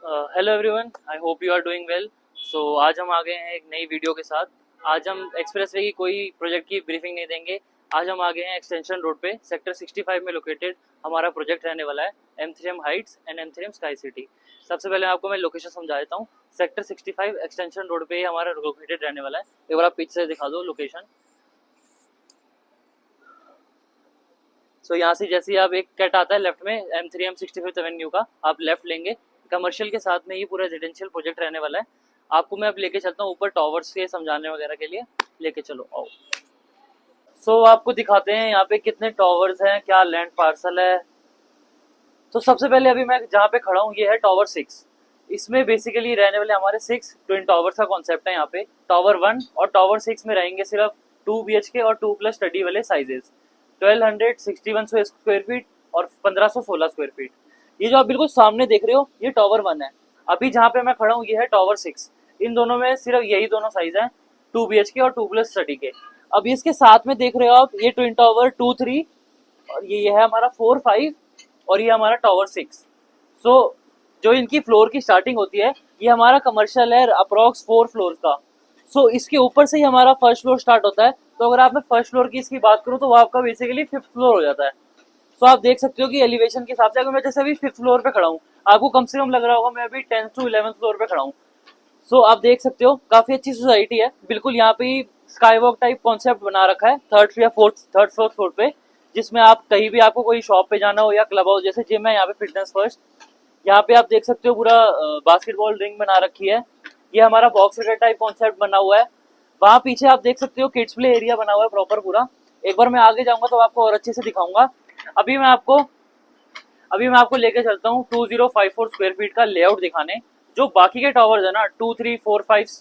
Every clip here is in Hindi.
Hello everyone, I hope you are doing well. So आज हम आ गए हैं एक नई वीडियो के साथ। आज हम एक्सप्रेसवे की कोई प्रोजेक्ट की ब्रीफिंग नहीं देंगे। आज हम आ गए हैं एक्सटेंशन रोड पे सेक्टर 65 में लोकेटेड हमारा प्रोजेक्ट रहने वाला है M3M Heights and M3M sky city. सबसे पहले आपको मैं लोकेशन समझा देता हूँ। सेक्टर 65 एक्सटेंशन रोड पे हमारा लोकेटेड रहने वाला है। एक बार आप पीछे से दिखा दो लोकेशन। यहाँ से जैसे ही आप एक कट आता है लेफ्ट में M3M 65 एवेन्यू का, आप लेफ्ट लेंगे। कमर्शियल के साथ में ये पूरा रेजिडेंशियल प्रोजेक्ट रहने वाला है। आपको मैं अब लेके चलता हूँ ऊपर टावर्स के समझाने वगैरह के लिए। लेके चलो आओ। आपको दिखाते हैं यहाँ पे कितने टावर्स हैं, क्या लैंड पार्सल है। तो सबसे पहले अभी मैं जहाँ पे खड़ा हूँ ये है टावर 6। इसमें बेसिकली रहने वाले हमारे 6 ट्विन टावर्स का कॉन्सेप्ट है। यहाँ पे टावर 1 और टावर 6 में रहेंगे सिर्फ 2 BHK और 2+ स्टडी वाले साइजेस, 1261 स्क्वायर फीट और 1516 स्क्वायर फीट। ये जो आप बिल्कुल सामने देख रहे हो ये टावर 1 है। अभी जहाँ पे मैं खड़ा हूँ ये है टावर 6। इन दोनों में सिर्फ यही दोनों साइज हैं, 2 BHK और 2+ स्टडी के। अभी इसके साथ में देख रहे हो आप ये ट्विन टावर 2, 3 और ये है हमारा 4, 5 और ये हमारा टावर 6। जो इनकी फ्लोर की स्टार्टिंग होती है ये हमारा कमर्शियल है अप्रॉक्स 4 फ्लोर का। इसके ऊपर से ही हमारा फर्स्ट फ्लोर स्टार्ट होता है। तो अगर आप मैं फर्स्ट फ्लोर की इसकी बात करूँ तो वो आपका बेसिकली 5th फ्लोर हो जाता है। आप देख सकते हो कि एलिवेशन के हिसाब से अगर मैं जैसे अभी 5th फ्लोर पे खड़ा हूँ, आपको कम से कम लग रहा होगा मैं अभी 10th to 11th फ्लोर पे खड़ा हूँ। आप देख सकते हो काफी अच्छी सोसाइटी है। बिल्कुल यहाँ पे स्काई वॉक टाइप कॉन्सेप्ट बना रखा है थर्ड फोर्थ फ्लोर पे, जिसमें आप कहीं भी आपको कोई शॉप पे जाना हो या क्लब हाउस जैसे जिम है यहाँ पे फिटनेस फर्स्ट। यहाँ पे आप देख सकते हो पूरा बास्केटबॉल रिंग बना रखी है। ये हमारा बॉक्स क्रिकेट टाइप कॉन्सेप्ट बना हुआ है। वहाँ पीछे आप देख सकते हो किड्स प्ले एरिया बना हुआ है प्रॉपर पूरा। एक बार मैं आगे जाऊंगा तो आपको और अच्छे से दिखाऊंगा। अभी मैं आपको अभी मैं आपको लेके चलता हूँ 2054 स्क्वायर फीट का लेआउट दिखाने। जो बाकी के टावर्स है ना 2, 3, 4, 5,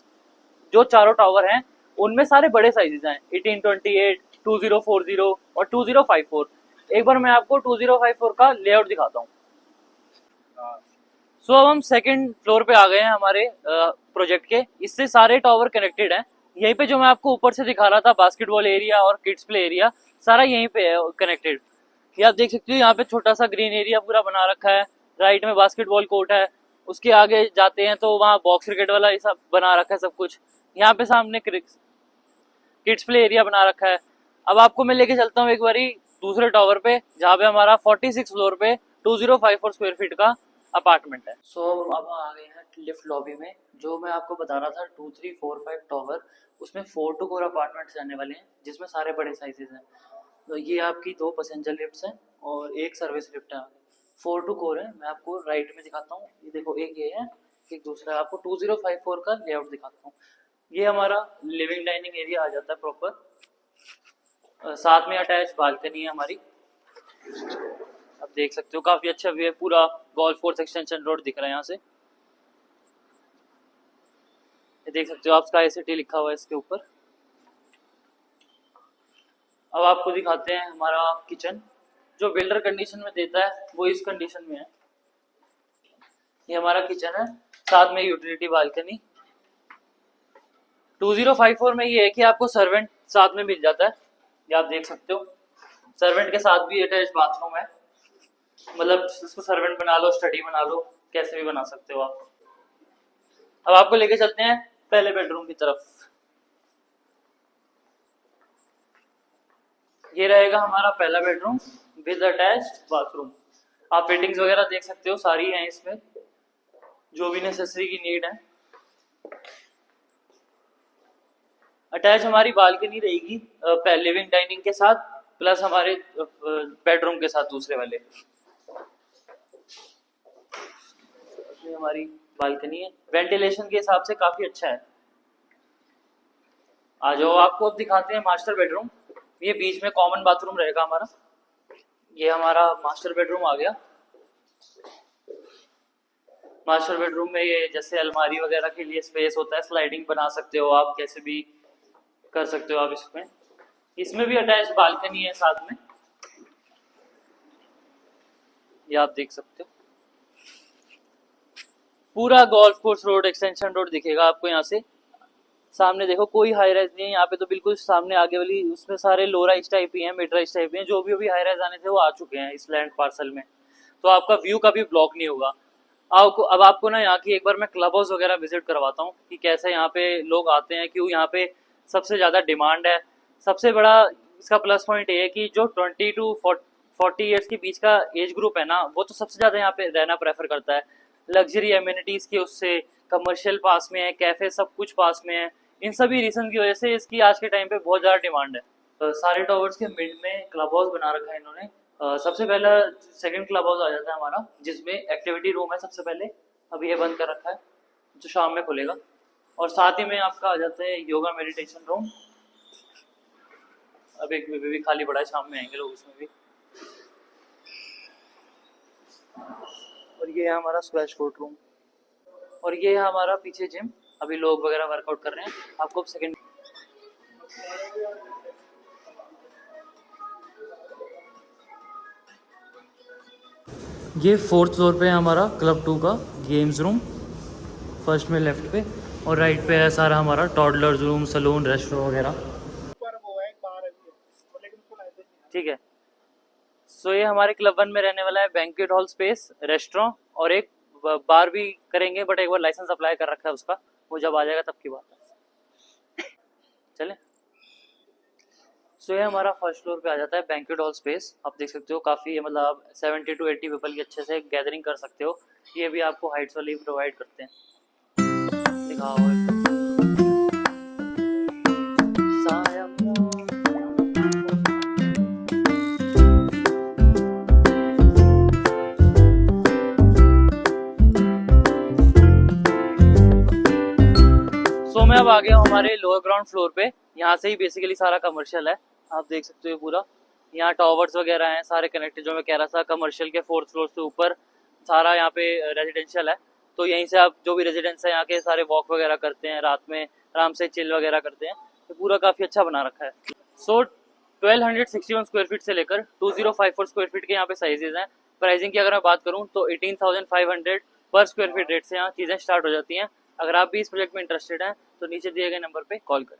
जो चारों टावर हैं उनमें सारे बड़े साइजेस हैं, 1828, 2040 और 2054। एक बार मैं आपको 2054 का लेआउट दिखाता हूँ। अब हम सेकंड फ्लोर पे आ गए हैं हमारे प्रोजेक्ट के। इससे सारे टावर कनेक्टेड हैं। यहीं पे जो मैं आपको ऊपर से दिखा रहा था बास्केटबॉल एरिया और किड्स प्ले एरिया सारा यहीं पे है कनेक्टेड। ये आप देख सकते हो यहाँ पे छोटा सा ग्रीन एरिया पूरा बना रखा है। राइट में बास्केटबॉल कोर्ट है। उसके आगे जाते हैं तो वहाँ बॉक्स क्रिकेट वाला ये सब बना रखा है सब कुछ। यहाँ पे सामने किड्स प्ले एरिया बना रखा है। अब आपको मैं लेके चलता हूँ एक बारी दूसरे टावर पे जहाँ पे हमारा 46 फ्लोर पे 2054 स्क्वायर फीट का अपार्टमेंट है। अब आ गए हैं लिफ्ट लॉबी में। जो मैं आपको बता रहा था 2, 3, 4, 5 टावर, उसमें 4 टू कोर अपार्टमेंट्स रहने वाले हैं जिसमें सारे बड़े साइजेस हैं। तो ये आपकी 2 पैसेंजर लिफ्ट्स हैं और एक सर्विस लिफ्ट है। 4 टू कोर है। मैं आपको राइट में दिखाता हूँ। ये देखो एक ये है, एक दूसरा। आपको 2054 का लेआउट दिखाता हूँ। ये हमारा लिविंग डाइनिंग एरिया आ जाता है प्रॉपर। साथ में अटैच बालकनी है हमारी। आप देख सकते हो काफी अच्छा व्यू है। पूरा गोल्फ कोर्स एक्सटेंशन रोड दिख रहा है यहाँ से। ये देख सकते हो आप स्काई सिटी लिखा हुआ है इसके ऊपर। अब आपको दिखाते हैं हमारा किचन। जो बिल्डर कंडीशन में देता है वो इस कंडीशन में है। ये हमारा किचन है, साथ में यूटिलिटी बालकनी। 2054 में ये है कि आपको सर्वेंट साथ में मिल जाता है। ये आप देख सकते हो सर्वेंट के साथ भी अटैच बाथरूम है। मतलब इसको सर्वेंट बना लो, स्टडी बना लो, कैसे भी बना सकते हो आप। अब आपको लेके चलते हैं पहले बेडरूम की तरफ। ये रहेगा हमारा पहला बेडरूम विद अटैच्ड बाथरूम। आप फिटिंग्स वगैरह देख सकते हो सारी हैं इसमें, जो भी नेसेसरी की नीड है। अटैच हमारी बालकनी रहेगी लिविंग डाइनिंग के साथ, प्लस हमारे बेडरूम के साथ दूसरे वाले। ये हमारी बालकनी है। वेंटिलेशन के हिसाब से काफी अच्छा है। आ जाओ आपको अब दिखाते हैं मास्टर बेडरूम। ये बीच में कॉमन बाथरूम रहेगा हमारा। ये हमारा मास्टर बेडरूम आ गया। मास्टर बेडरूम में ये जैसे अलमारी वगैरह के लिए स्पेस होता है, स्लाइडिंग बना सकते हो आप, कैसे भी कर सकते हो आप इसमें। इसमें भी अटैच बालकनी है साथ में। ये आप देख सकते हो पूरा golf course road extension road दिखेगा आपको यहाँ से। सामने देखो कोई हाई राइज नहीं है यहाँ पे। तो बिल्कुल सामने आगे वाली उसमें सारे लो राइज टाइप ही हैं, मिड राइज टाइप ही हैं। जो भी अभी हाई राइज आने थे वो आ चुके हैं इस लैंड पार्सल में। तो आपका व्यू कभी ब्लॉक नहीं होगा। अब आपको ना यहाँ की एक बार मैं क्लब हाउस वगैरह विजिट करवाता हूँ कि कैसे यहाँ पे लोग आते हैं, क्यों यहाँ पे सबसे ज़्यादा डिमांड है। सबसे बड़ा इसका प्लस पॉइंट ये है कि जो 20 to 40 ईयर्स के बीच का एज ग्रुप है ना, वो तो सबसे ज़्यादा यहाँ पे रहना प्रेफर करता है। लग्जरी एम्यूनिटीज़ की उससे, कमर्शियल पास में है, कैफे सब कुछ पास में है। इन सभी रीजन की वजह से इसकी आज के टाइम पे बहुत ज़्यादा डिमांड है। सारे टावर्स के मिड में क्लब हाउस बना रखा है इन्होंने। सबसे पहला सेकंड क्लब हाउस आ जाता है हमारा, जिसमें एक्टिविटी रूम है सबसे पहले। अभी ये बंद कर रखा है, जो शाम में खुलेगा। और साथ ही में आपका आ जाता है योगा मेडिटेशन रूम। अब एक भी खाली पड़ा है, शाम में आएंगे लोग उसमें भी। और ये है हमारा स्क्वैश कोर्ट रूम। और ये है हमारा पीछे जिम। अभी लोग वगैरह वर्कआउट कर रहे हैं। आपको सेकंड, ये फोर्थ फ्लोर पे है हमारा क्लब 2 का गेम्स रूम। फर्स्ट में लेफ्ट पे, और राइट पे है सारा हमारा टॉडलर्स रूम, सलून, रेस्टोरेंट वगैरह। ठीक है। सो ये हमारे क्लब 1 में रहने वाला है बैंक्वेट हॉल स्पेस, रेस्टोरेंट और एक बार भी करेंगे, बट एक बार लाइसेंस अप्लाई कर रखा है उसका, वो जब आ जाएगा तब की बात है। चले। सो ये हमारा फर्स्ट फ्लोर पे आ जाता है बैंक्वेट हॉल स्पेस। आप देख सकते हो काफ़ी, मतलब आप 70 to 80 पीपल की अच्छे से गैदरिंग कर सकते हो। ये भी आपको हाइट्स वाले प्रोवाइड करते हैं। दिखाओ एकदम। सो मैं अब आ गया हूँ हमारे लोअर ग्राउंड फ्लोर पे। यहाँ से ही बेसिकली सारा कमर्शियल है, आप देख सकते हो पूरा। यहाँ टावर्स वगैरह हैं सारे कनेक्टेड, जो मैं कह रहा था कमर्शियल के फोर्थ फ्लोर से ऊपर सारा यहाँ पे रेजिडेंशियल है। तो यहीं से आप जो भी रेजिडेंट्स हैं यहाँ के सारे वॉक वगैरह करते हैं, रात में आराम से चिल वगैरह करते हैं। तो पूरा काफ़ी अच्छा बना रखा है। सो 1261 स्क्वायर फीट से लेकर 2054 स्क्वायर फीट के यहाँ पे साइजेज हैं। प्राइसिंग की अगर मैं बात करूँ तो 18,500 पर स्क्वायर फीट रेट से यहाँ चीज़ें स्टार्ट हो जाती हैं। अगर आप भी इस प्रोजेक्ट में इंटरेस्टेड हैं तो नीचे दिए गए नंबर पे कॉल करें।